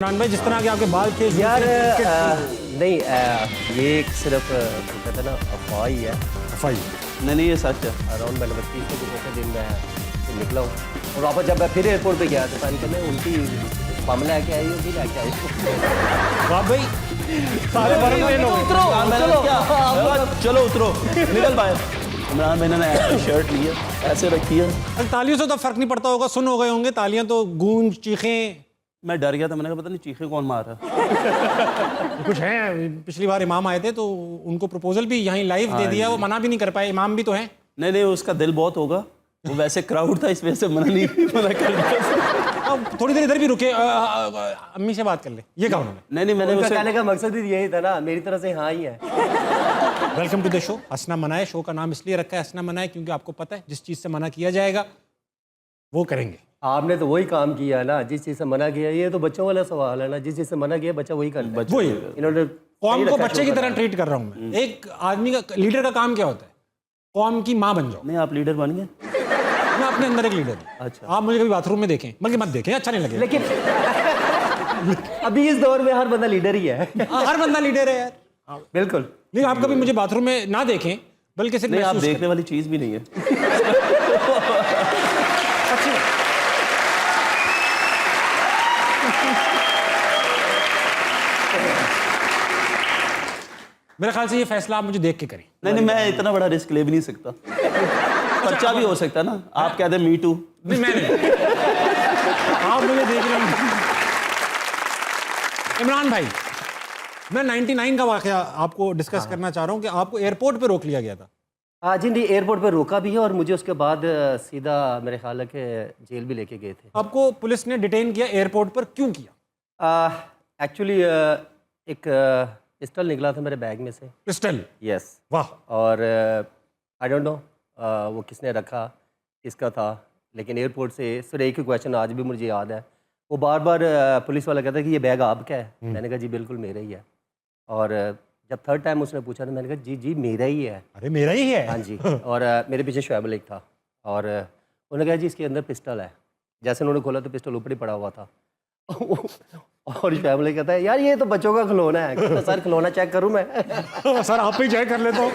इमरान भाई, जिस तरह के आपके बाल थे यार नहीं ये एक सिर्फ वो कहते हैं ना अफवाह ही है। अफवाह। नहीं ये सच है। अराउंड मैंने 30 से दूसरे दिन मैं निकला हूँ और वापस जब मैं फिर एयरपोर्ट पे गया तो पहले तो मैं उनकी बम लेके आई होगी लेके आई। वाह भाई, सारे बड़े बड़े लोग। चलो उतरो, निकल बाहर। इमरान भाई ने ऐसी शर्ट ली है, ऐसे रखी है। तालियों से तो फर्क नहीं पड़ता होगा, सुन हो गए होंगे तालियां तो, गूंज चीखें। मैं डर गया था, मैंने कहा पता नहीं चीखे कौन मार रहा है। कुछ हैं, पिछली बार इमाम आए थे तो उनको प्रपोजल भी यहीं लाइव दे दिया, वो मना भी नहीं कर पाए। इमाम भी तो हैं। नहीं नहीं, उसका दिल बहुत होगा, वो वैसे क्राउड था इस वजह से मना कर दिया। अब थोड़ी देर इधर भी रुके, अम्मी से बात कर ले, ये कहा उन्होंने। नहीं नहीं, मैंने उनका उसे कहने का मकसद ही यही था ना, मेरी तरफ से हाँ ही है। Welcome to the show. हंसना मना है। शो का नाम इसलिए रखा है हंसना मना है क्योंकि आपको पता है जिस चीज़ से मना किया जाएगा वो करेंगे। आपने तो वही काम किया ना, जिस चीज़ से मना किया। ये तो बच्चों वाला सवाल है ना, जिस चीज़ से मना किया बच्चा वही करता है। वही इन्होंने कौम को बच्चे की तरह ट्रीट कर रहा हूँ मैं। एक आदमी का, लीडर का काम क्या होता है? कौम की माँ बन जाओ। नहीं, आप लीडर बन गए। मैं अपने अंदर एक लीडर हूँ। अच्छा। आप मुझे कभी बाथरूम में देखें, बल्कि मत देखें, अच्छा नहीं लगेगा। लेकिन अभी इस दौर में हर बंदा लीडर ही है। हर बंदा लीडर है यार। बिल्कुल। नहीं, आप कभी मुझे बाथरूम में ना देखें, बल्कि सिर्फ नहीं, आप महसूस देखने वाली चीज भी नहीं है। अच्छी बात। मेरे ख्याल से ये फैसला आप मुझे देख के करें। नहीं नहीं, मैं इतना बड़ा रिस्क ले भी नहीं सकता। पर्चा भी हो सकता है ना। आप कहते मी टू। नहीं, मैं नहीं। आप मुझे देख रहे हैं। इमरान भाई, मैं 99 का वाकया आपको डिस्कस करना चाह रहा हूँ कि आपको एयरपोर्ट पे रोक लिया गया था। हाँ जी, एयरपोर्ट पर रोका भी है और मुझे उसके बाद सीधा मेरे ख्याल है कि जेल भी लेके गए थे। आपको पुलिस ने डिटेन किया एयरपोर्ट पर, क्यों किया? एक्चुअली एक पिस्टल निकला था मेरे बैग में से। पिस्टल? यस। वाह। और आई डोंट नो वो किसने रखा, किसका था, लेकिन एयरपोर्ट से सिर्फ एक ही क्वेश्चन आज भी मुझे याद है। वो बार बार पुलिस वाला कहता है कि ये बैग आपका है। मैंने कहा जी बिल्कुल मेरा ही है। और जब थर्ड टाइम उसने पूछा तो मैंने कहा जी जी मेरा ही है। अरे मेरा ही है। हाँ जी। और मेरे पीछे शुएब मलिक था और उन्होंने कहा जी इसके अंदर पिस्टल है। जैसे उन्होंने खोला तो पिस्टल ऊपर ही पड़ा हुआ था। और शुएब मलिक कहता है यार ये तो बच्चों का खिलौना है। कहता सर खिलौना चेक करूँ मैं? सर आप ही चेक कर लेता हूँ।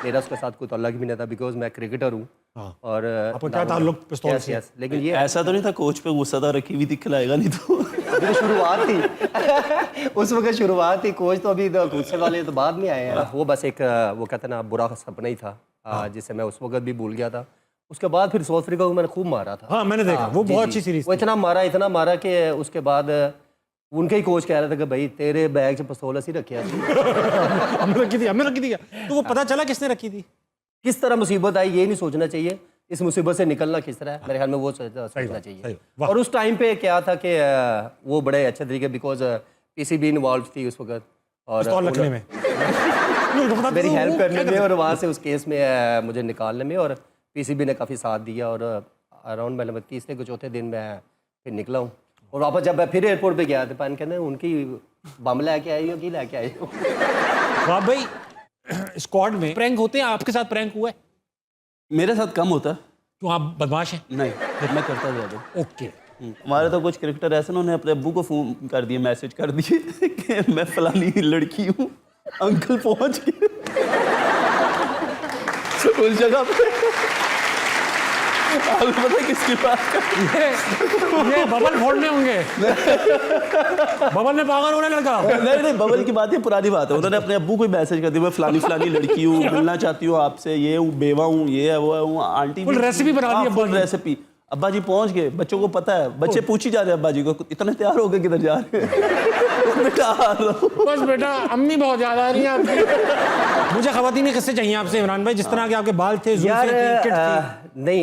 मेरा उसके साथ कोई ताल्लुक भी नहीं था, बिकॉज मैं क्रिकेटर हूँ। हाँ। और आपको क्या ताल्लुक पिस्तौल से? यस, लेकिन ये ऐसा तो नहीं था कोच पे गुस्सा था रखी हुई थी, खिलाएगा नहीं तो। अभी तो शुरुआत थी। उस वक्त शुरुआत थी। कोच तो अभी गुस्से वाले तो बाद में आए हैं। वो बस एक वो कहते हैं ना बुरा सपना ही था जिसे मैं उस वक्त भी भूल गया था। उसके बाद फिर साउथ अफ्रीका को मैंने खूब मारा था। हाँ मैंने देखा, वो बहुत अच्छी सीरीज। वो इतना मारा कि उसके बाद उनके ही कोच कह रहे थे कि भाई तेरे बैग से पिस्तौल ऐसी रखी हमने रखी थी क्या? तो वो पता चला किसने रखी थी? किस तरह मुसीबत आई ये नहीं सोचना चाहिए, इस मुसीबत से निकलना किस तरह है, मेरे ख्याल में वो सोचना चाहिए। और उस टाइम पे क्या था कि वो बड़े अच्छे तरीके, बिकॉज पीसीबी इन्वॉल्व थी उस वक्त और रखने में मेरी हेल्प करने में और वहाँ से उस केस में मुझे निकालने में, और पीसीबी ने काफ़ी साथ दिया। और अराउंड मैंने तीसरे को चौथे दिन मैं फिर निकला हूँ और वापस जब मैं फिर एयरपोर्ट पे गया तो पान कहते उनकी बम लेके आई हो कि लेके आई हो। वाह भाई, स्क्वाड में प्रैंक होते हैं, आपके साथ प्रैंक हुआ है? मेरे साथ कम होता। क्यों, आप बदमाश हैं? नहीं, मैं करता ज्यादा। ओके। हमारे तो कुछ क्रिकेटर ऐसे उन्होंने अपने अब्बू को फोन कर दिए, मैसेज कर दिए कि मैं फलानी लड़की हूँ, अंकल पहुंच गए उस जगह पे। आपको पता है किसकी बात कर? ये बबल फोड़ने होंगे। बबल ने पागल होने लड़का। नहीं नहीं, बबल की बात है, पुरानी बात है। उन्होंने अपने अब्बू को मैसेज कर दिया, मैं फलानी फलानी लड़की हूँ, मिलना चाहती हूँ आपसे, ये हूँ, बेवा हूँ, ये है, वो है, हूँ, आंटी। फुल रेसिपी बना दी अब्बा ने। रेसिपी। अब्बा जी पहुंच गए, बच्चों को पता है, बच्चे पूछ ही जा रहे हैं अब्बा जी को, इतने तैयार हो गए किधर जा रहे हैं? बेटा आ रहा हूं। बस बेटा, अम्मी बहुत याद आ रही है आपकी। मुझे ख़वातीन के किस्से चाहिए आपसे इमरान भाई, जिस तरह के आपके बाल थे, यार जुल्फें थी, किट थी। नहीं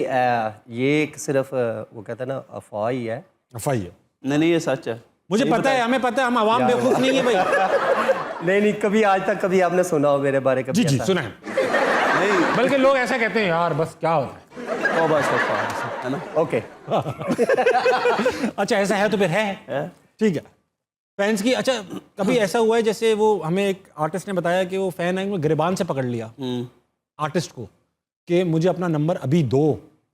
ये एक सिर्फ वो कहते हैं ना अफवाह ही है। अफवाह है? नहीं नहीं, ये सच है। मुझे पता है, हमें पता है, हम आवाम बेवकूफ़ नहीं है भाई। नहीं कभी आज तक कभी आपने सुना हो मेरे बारे में? जी जी सुना है। नहीं, बल्कि लोग ऐसा कहते हैं यार बस क्या होता है। तो बस है ना। ओके। अच्छा ऐसा है तो फिर है, ठीक है। फैंस की, अच्छा कभी ऐसा हुआ है जैसे वो हमें एक आर्टिस्ट ने बताया कि वो फैन है गिरबान से पकड़ लिया आर्टिस्ट को कि मुझे अपना नंबर अभी दो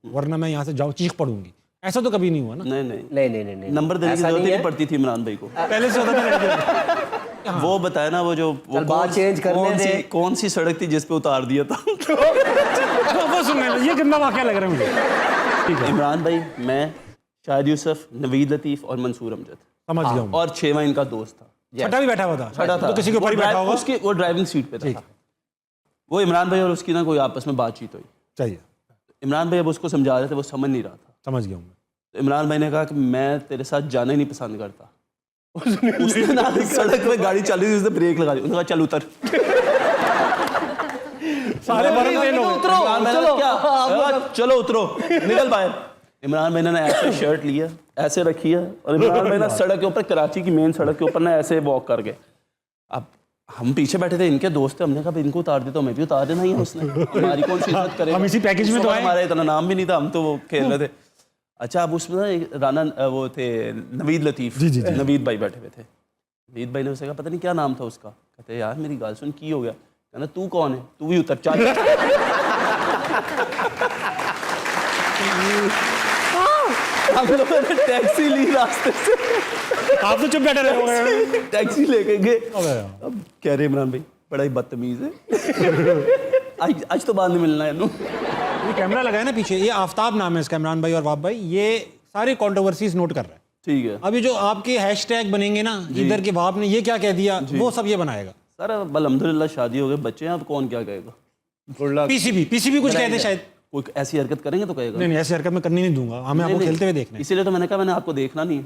वरना मैं यहाँ से जाऊँ चीख पड़ूंगी, ऐसा तो कभी नहीं हुआ ना? नहीं नहीं नहीं नहीं नहीं नहीं नंबर देने की ऐसा जरूरत ही नहीं नहीं पड़ती थी इमरान भाई को। पहले से होता था लड़के। वो बताया ना, वो जो वो चल, बात change करने दे। कौन सी सड़क थी जिस पे उतार दिया था। वो सुनने में ये कितना वाकया लग रहा है मुझे। ठीक है, इमरान भाई, मैं, शाहिद यूसुफ, नवीद लतीफ़ और मंसूर अमजद, समझ गया हूँ। और 6वां इनका दोस्त था। छठा भी बैठा हुआ था? खड़ा था तो किसी के ऊपर ही बैठा होगा। उसकी वो ड्राइविंग सीट पे था। वो इमरान भाई और उसकी ना कोई आपस में बातचीत हुई। चाहिए, इमरान भाई अब उसको समझा रहे थे, वो समझ नहीं रहा था। समझ गया हूँ मैं। तो इमरान भाई ने कहा कि मैं तेरे साथ जाना ही नहीं पसंद करता। उसने ना सड़क पे गाड़ी चल रही थी, उसने ब्रेक लगा दी, उसने कहा चल उतर। सारे भरे तेल हो गए। इमरान भाई ने क्या, चलो उतरो, निकल बाहर। इमरान भाई ने ऐसे शर्ट लिया, ऐसे रखी है, और इमरान भाई ना सड़क के ऊपर, कराची की मेन सड़क के ऊपर ना ऐसे वॉक कर गए। अब हम पीछे बैठे थे, इनके दोस्त थे, हमने कहा इनको उतार दे, तो हमें भी उतार देना ही है उसने, हमारी कौन सी इज्जत करेगा। हम इसी पैकेज में तो आए। हमारा इतना नाम भी नहीं था, हम तो वो खेल रहे थे। अच्छा, अब उसमें ना एक राना वो थे नवीद लतीफ़, नवीद भाई बैठे हुए थे। नवीद भाई ने उससे कहा पता नहीं क्या नाम था उसका। कहते यार मेरी गाल सुन, की हो गया? कहना तू कौन है, तू भी उतर चल। हम लोगों ने टैक्सी ली रास्ते से, आप तो चुप बैठे रहे होंगे। टैक्सी लेके गए। अबे यार। अब कह रहे इमरान भाई बड़ा ही बदतमीज है। आज तो बाद में मिलना है नू। ये कैमरा लगा है ना पीछे, ये आफ्ताब नाम है इसका, इमरान भाई और वाब भाई, ये सारे कंट्रोवर्सीज नोट कर रहा है। ठीक है अभी जो आपके हैशटैग बनेंगे ना, इधर के वाब ने ये क्या कह दिया, वो सब ये बनाएगा। सर, अब अल्हम्दुलिल्लाह शादी हो गई, बच्चे हैं, अब कौन क्या कहेगा। पीसीबी कुछ कहते हैं शायद। कोई ऐसी हरकत करेंगे तो कहेगा। नहीं ऐसी हरकत मैं करनी नहीं दूंगा, हमें आपको खेलते हुए देखना है। इसीलिए तो मैंने कहा मैंने आपको देखना नहीं है।